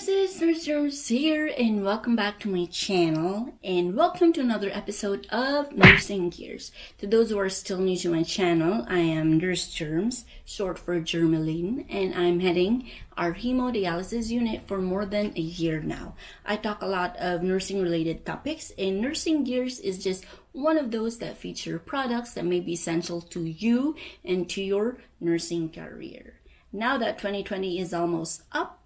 Nurses, Nurse here, and welcome back to my channel, and welcome to another episode of Nursing Gears. To those who are still new to my channel, I am Nurse Germs, short for Germaline, and I'm heading our hemodialysis unit for more than a year now. I talk a lot of nursing related topics, and Nursing Gears is just one of those that feature products that may be essential to you and to your nursing career. Now that 2020 is almost up,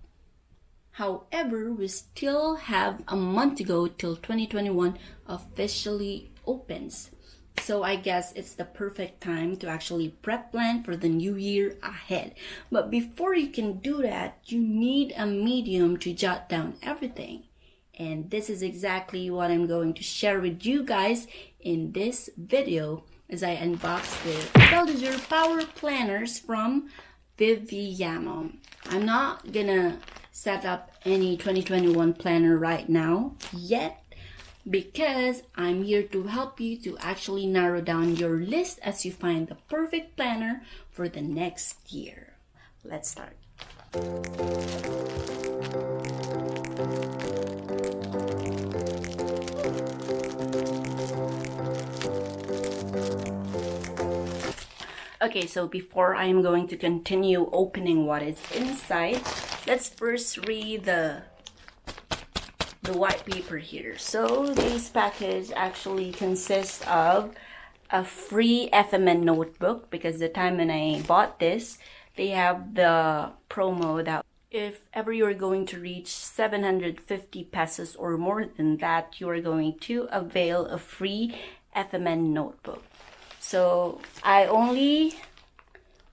however, we still have a month to go till 2021 officially opens. So I guess it's the perfect time to actually prep plan for the new year ahead. But before you can do that, you need a medium to jot down everything. And this is exactly what I'm going to share with you guys in this video as I unbox the Belle jour Power Planners from Viviamo. I'm not gonna set up any 2021 planner right now yet because I'm here to help you to actually narrow down your list as you find the perfect planner for the next year. Let's start. Okay, so before I'm going to continue opening what is inside, let's first read the white paper here. So this package actually consists of a free FMN notebook, because the time when I bought this, they have the promo that if ever you're going to reach 750 pesos or more than that, you are going to avail a free FMN notebook. So I only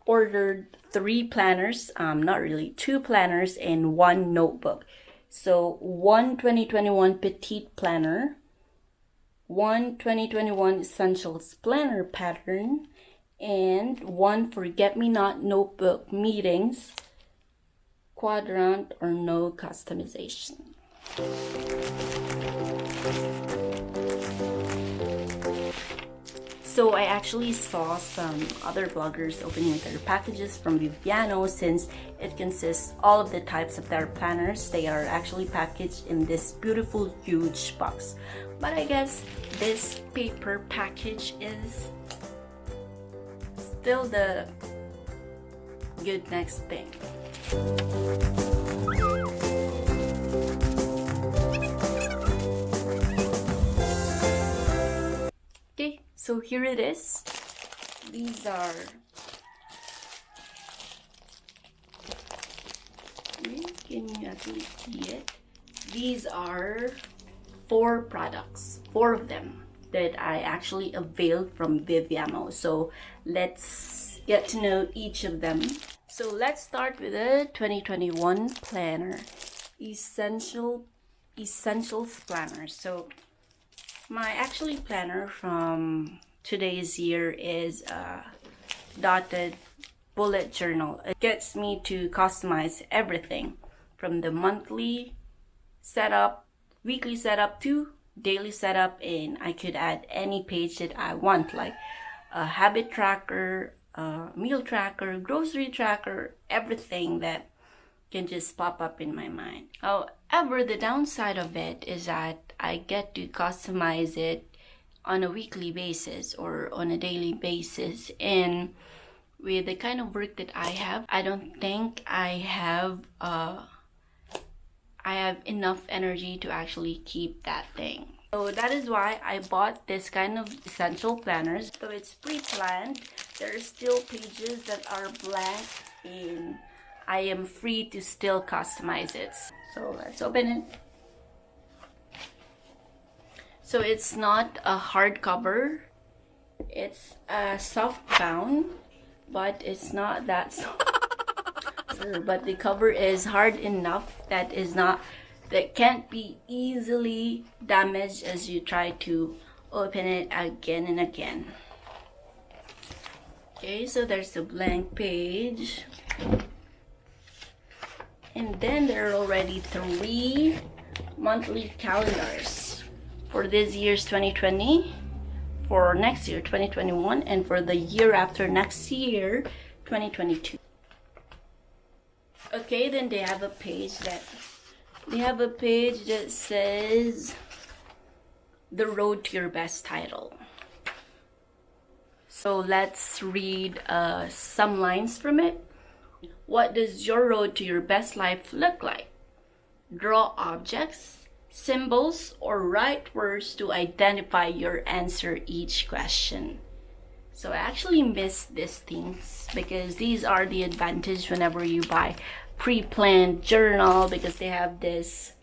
ordered 3 planners, not really, 2 planners and 1 notebook. So 1 2021 Petite Planner, 1 2021 Essentials Planner pattern, and 1 Forget-Me-Not notebook meetings, quadrant or no customization. So I actually saw some other vloggers opening their packages from Viviamo. Since it consists all of the types of their planners, they are actually packaged in this beautiful huge box. But I guess this paper package is still the good next thing. Okay, so here it is. These are, can you actually see it? These are 4 products, 4 of them that I actually availed from Viviamo. So let's get to know each of them. So let's start with the 2021 planner, Essentials Planner. So my actually planner from today's year is a dotted bullet journal. It gets me to customize everything from the monthly setup, weekly setup to daily setup, and I could add any page that I want, like a habit tracker, a meal tracker, grocery tracker, everything that can just pop up in my mind. However, the downside of it is that I get to customize it on a weekly basis or on a daily basis, and with the kind of work that I have, I don't think I have enough energy to actually keep that thing. So that is why I bought this kind of essential planners. So it's pre-planned. There are still pages that are blank, and I am free to still customize it. So let's open it. So it's not a hardcover. It's a soft bound, but it's not that soft. But the cover is hard enough that can't be easily damaged as you try to open it again and again. Okay, so there's a blank page. And then there are already 3 monthly calendars for this year's 2020, for next year 2021, and for the year after next year 2022. Okay, then they have a page that they have a page that says The Road to Your Best title. So let's read some lines from it. What does your road to your best life look like? Draw objects, symbols, or write words to identify your answer each question. So I actually miss these things because these are the advantage whenever you buy pre-planned journal, because they have this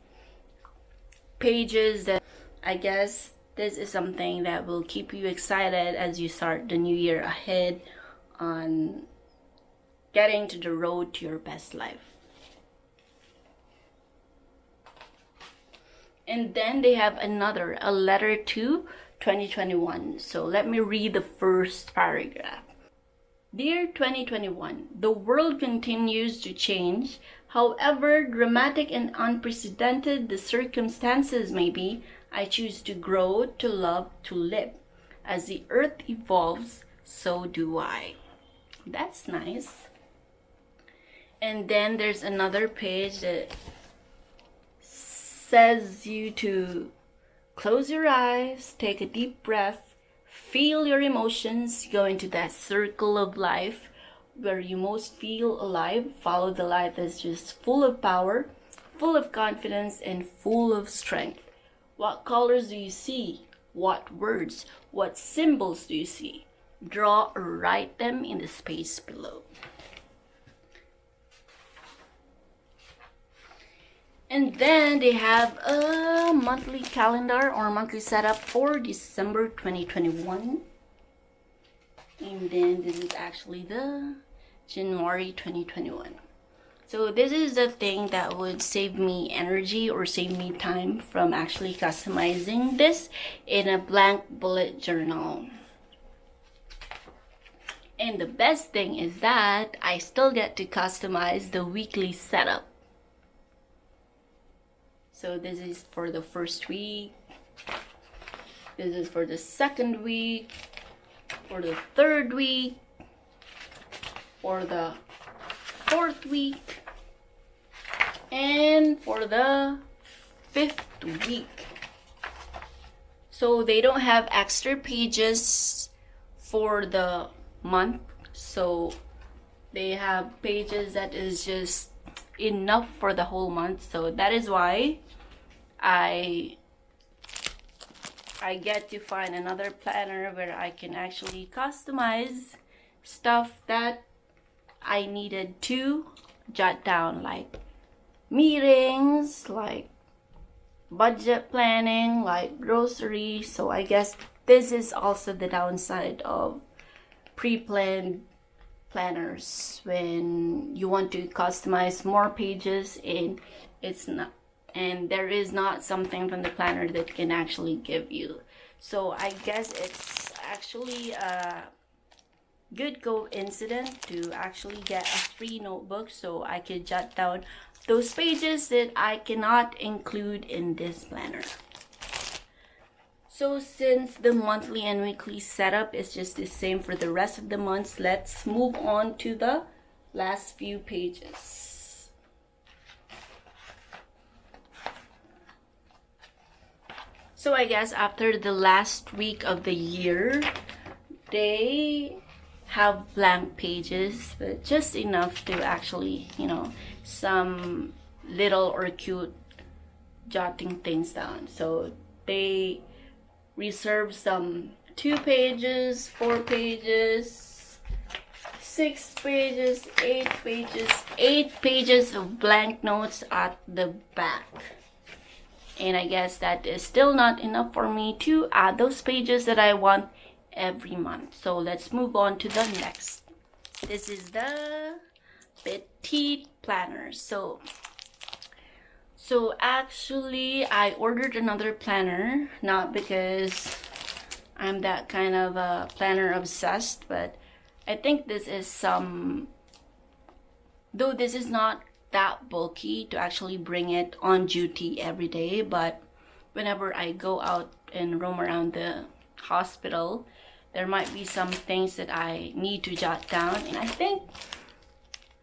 pages that I guess this is something that will keep you excited as you start the new year ahead on getting to the road to your best life. And then they have a letter to 2021. So let me read the first paragraph. Dear 2021, the world continues to change. However dramatic and unprecedented the circumstances may be, I choose to grow, to love, to live. As the earth evolves, so do I. That's nice. And then there's another page that says you to close your eyes, take a deep breath, feel your emotions, go into that circle of life where you most feel alive. Follow the light that's just full of power, full of confidence, and full of strength. What colors do you see? What words? What symbols do you see? Draw or write them in the space below. And then they have a monthly calendar or monthly setup for December 2021. And then this is actually the January 2021. So this is the thing that would save me energy or save me time from actually customizing this in a blank bullet journal. And the best thing is that I still get to customize the weekly setup. So this is for the first week, this is for the second week, for the third week, for the fourth week, and for the fifth week. So they don't have extra pages for the month, so they have pages that is just enough for the whole month. So that is why I get to find another planner where I can actually customize stuff that I needed to jot down, like meetings, like budget planning, like groceries. So I guess this is also the downside of pre-planned planners, when you want to customize more pages and there is not something from the planner that can actually give you. So I guess it's actually a good coincidence to actually get a free notebook so I could jot down those pages that I cannot include in this planner. So since the monthly and weekly setup is just the same for the rest of the months, let's move on to the last few pages. So I guess after the last week of the year, they have blank pages, but just enough to actually, some little or cute jotting things down. So they reserve some 2 pages, 4 pages, 6 pages, 8 pages, 8 pages of blank notes at the back. And I guess that is still not enough for me to add those pages that I want every month. So let's move on to the next. This is the Petite Planner. So actually I ordered another planner, not because I'm that kind of a planner obsessed, but I think this is though this is not that bulky to actually bring it on duty every day, but whenever I go out and roam around the hospital, there might be some things that I need to jot down, and I think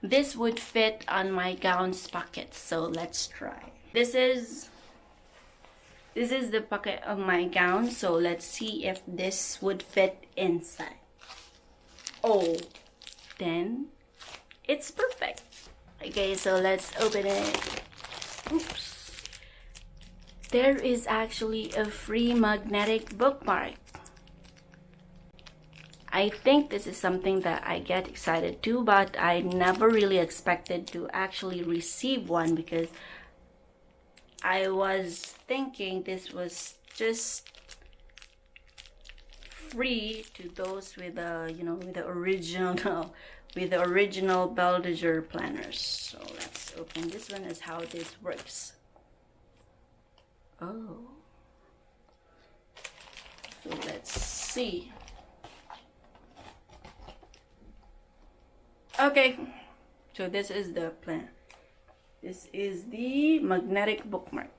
this would fit on my gown's pockets. So let's try. this is the pocket of my gown, so let's see if this would fit inside. Oh, then it's perfect. Okay, so let's open it. Oops. There is actually a free magnetic bookmark. I think this is something that I get excited to, but I never really expected to actually receive one, because I was thinking this was just free to those with the, you know, with the original Belle jour planners. So let's open this one as how this works. Oh, so let's see. Okay, so this is the plan. This is the magnetic bookmark.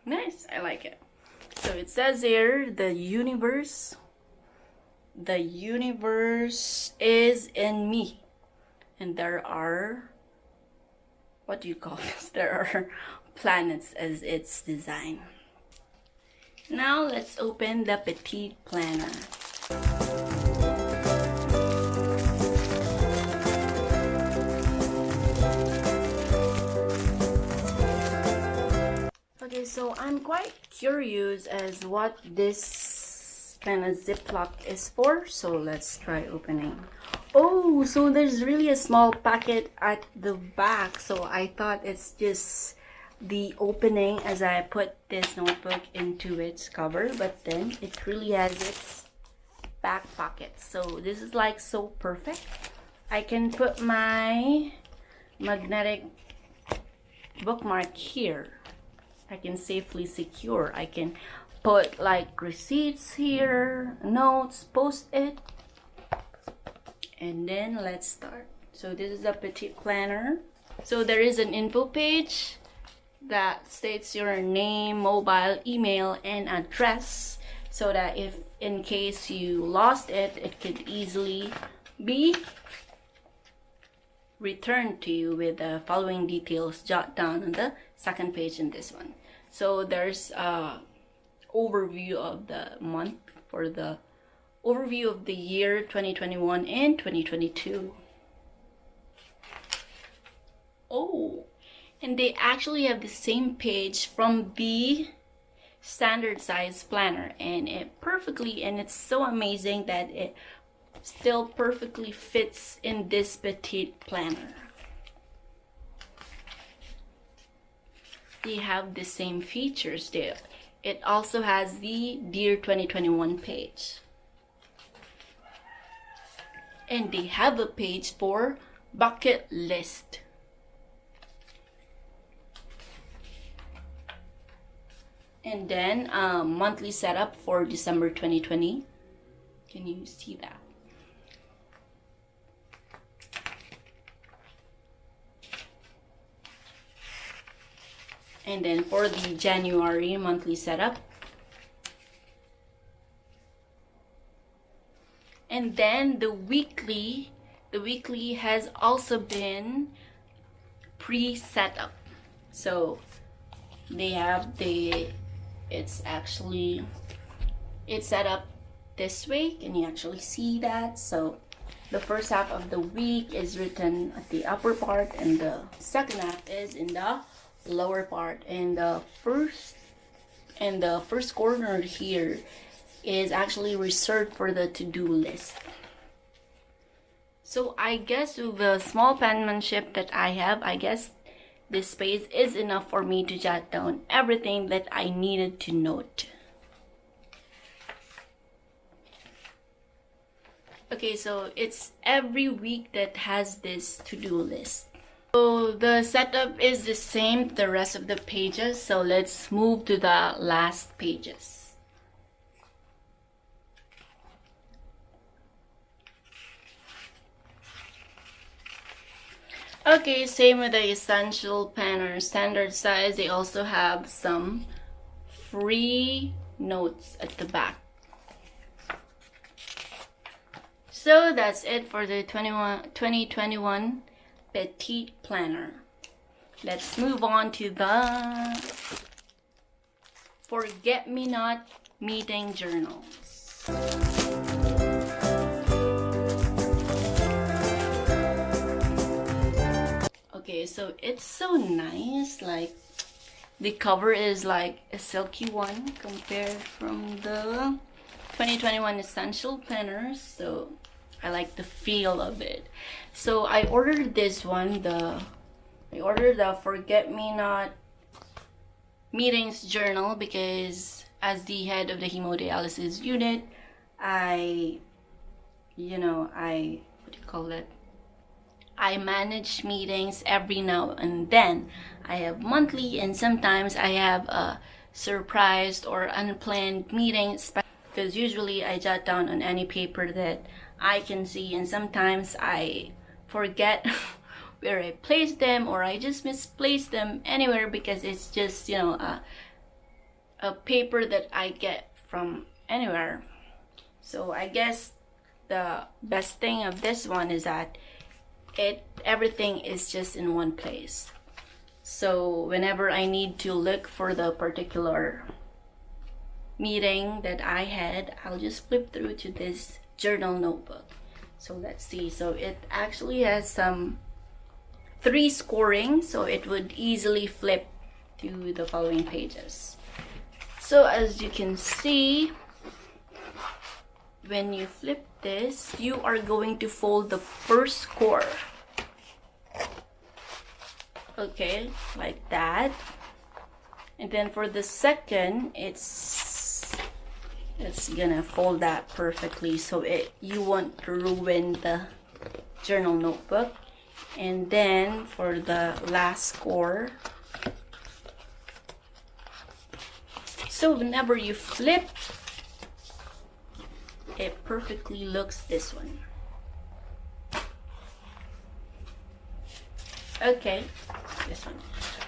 Nice, I like it. So it says here, the universe is in me. And there are, what do you call this? There are planets as its design. Now let's open the Petite Planner. Okay, so I'm quite curious as what this kind of ziplock is for, so let's try opening. Oh, so there's really a small packet at the back, so I thought it's just the opening as I put this notebook into its cover, but then it really has its back pocket. So this is like so perfect. I can put my magnetic bookmark here. I can safely secure. I can put like receipts here, notes, post-it, and then let's start. So this is a Petite Planner. So there is an info page that states your name, mobile, email, and address, so that if in case you lost it, it could easily be returned to you with the following details jot down on the second page in this one. So there's a overview of the month for the overview of the year 2021 and 2022. Oh, and they actually have the same page from the standard size planner, and it's so amazing that it still perfectly fits in this Petite Planner. They have the same features there. It also has the Dear 2021 page. And they have a page for bucket list. And then monthly setup for December 2020. Can you see that? And then for the January monthly setup. And then the weekly has also been pre-set up. So it's set up this way. Can you actually see that? So the first half of the week is written at the upper part, and the second half is in the lower part. And the first corner here is actually reserved for the to-do list. So I guess with the small penmanship that I have, I guess this space is enough for me to jot down everything that I needed to note. Okay, so it's every week that has this to-do list. So the setup is the same the rest of the pages, so let's move to the last pages. Okay, same with the Essential Planner standard size. They also have some free notes at the back. So that's it for the 2021 Petite Planner. Let's move on to the Forget-Me-Not meeting journals. Okay, so it's so nice. Like, the cover is like a silky one compared from the 2021 Essential Planners. So I like the feel of it. So I ordered this one. I ordered the Forget-Me-Not meetings journal because as the head of the hemodialysis unit, I manage meetings every now and then. I have monthly, and sometimes I have a surprised or unplanned meetings, because usually I jot down on any paper that I can see, and sometimes I forget where I placed them, or I just misplaced them anywhere because it's just a paper that I get from anywhere. So I guess the best thing of this one is that everything is just in one place. So whenever I need to look for the particular meeting that I had, I'll just flip through to this journal notebook. So let's see. So it actually has some 3 scoring, so it would easily flip to the following pages. So as you can see, when you flip this, you are going to fold the first score. Okay, like that. And then for the second, it's gonna fold that perfectly, so you won't ruin the journal notebook. And then for the last score, so whenever you flip, it perfectly looks this one. Okay, this one.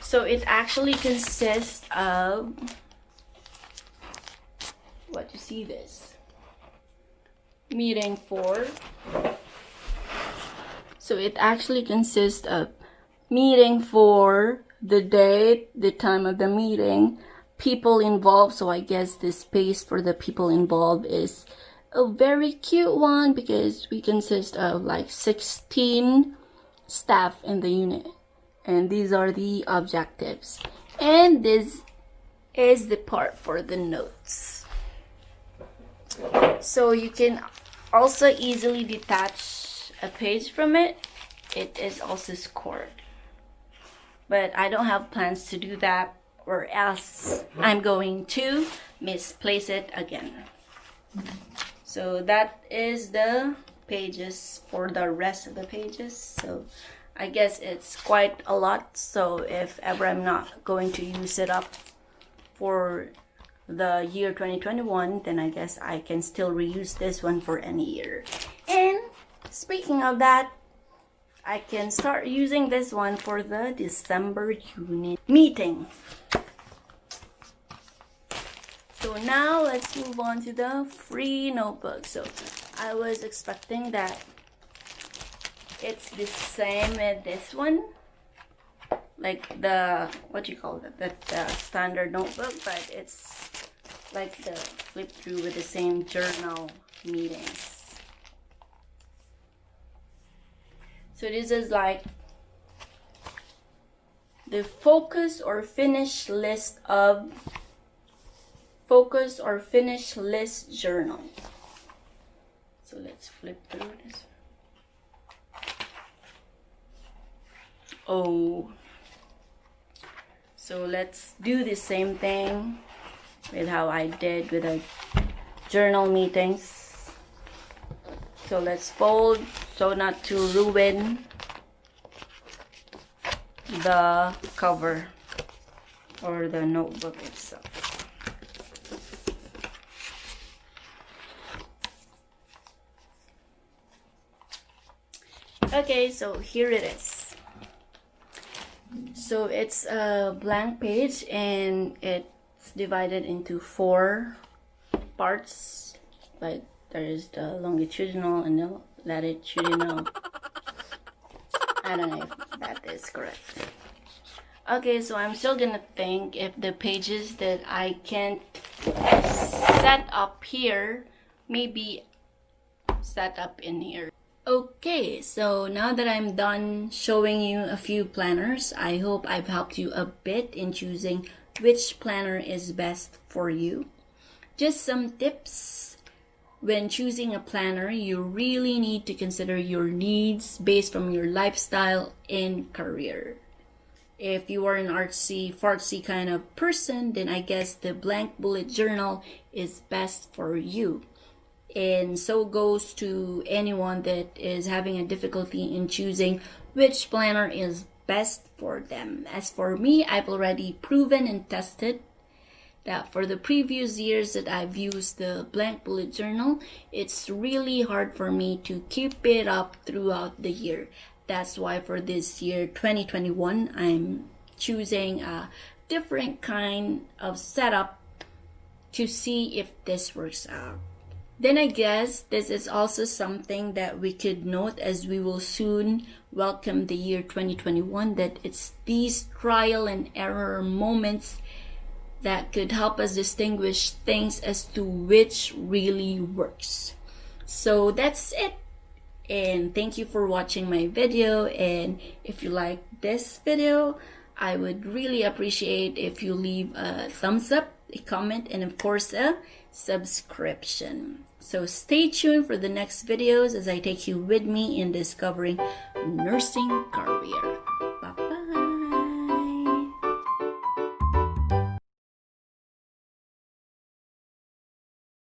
So it actually consists of, what you see this? Meeting for. So it actually consists of meeting for, the date, the time of the meeting, people involved. So I guess the space for the people involved is a very cute one because we consist of like 16 staff in the unit. And these are the objectives. And this is the part for the notes. So you can also easily detach a page from it. It is also scored. But I don't have plans to do that, or else I'm going to misplace it again. So that is the pages for the rest of the pages. So I guess it's quite a lot. So if ever I'm not going to use it up for the year 2021, then I guess I can still reuse this one for any year. And speaking of that, I can start using this one for the December unit meeting. So now let's move on to the free notebook. So I was expecting that it's the same with this one, like the, what you call it, the standard notebook, but it's like the flip through with the same journal meetings. So this is like the focus or finish list journal. So let's flip through this. Oh, so let's do the same thing with how I did with the journal meetings. So let's fold so not to ruin the cover or the notebook itself. Okay, so here it is. So it's a blank page and it's divided into 4 parts. Like there is the longitudinal and the latitudinal I don't know if that is correct. Okay, so I'm still gonna think if the pages that I can't set up here, maybe set up in here. Okay, so now that I'm done showing you a few planners, I hope I've helped you a bit in choosing which planner is best for you. Just some tips. When choosing a planner, you really need to consider your needs based on your lifestyle and career. If you are an artsy, fartsy kind of person, then I guess the blank bullet journal is best for you. And so goes to anyone that is having a difficulty in choosing which planner is best for them. As for me, I've already proven and tested that for the previous years that I've used the blank bullet journal, it's really hard for me to keep it up throughout the year. That's why for this year, 2021, I'm choosing a different kind of setup to see if this works out. Then I guess this is also something that we could note as we will soon welcome the year 2021, that it's these trial and error moments that could help us distinguish things as to which really works. So that's it. And thank you for watching my video. And if you like this video, I would really appreciate if you leave a thumbs up, a comment, and of course a subscription. So stay tuned for the next videos as I take you with me in discovering nursing career.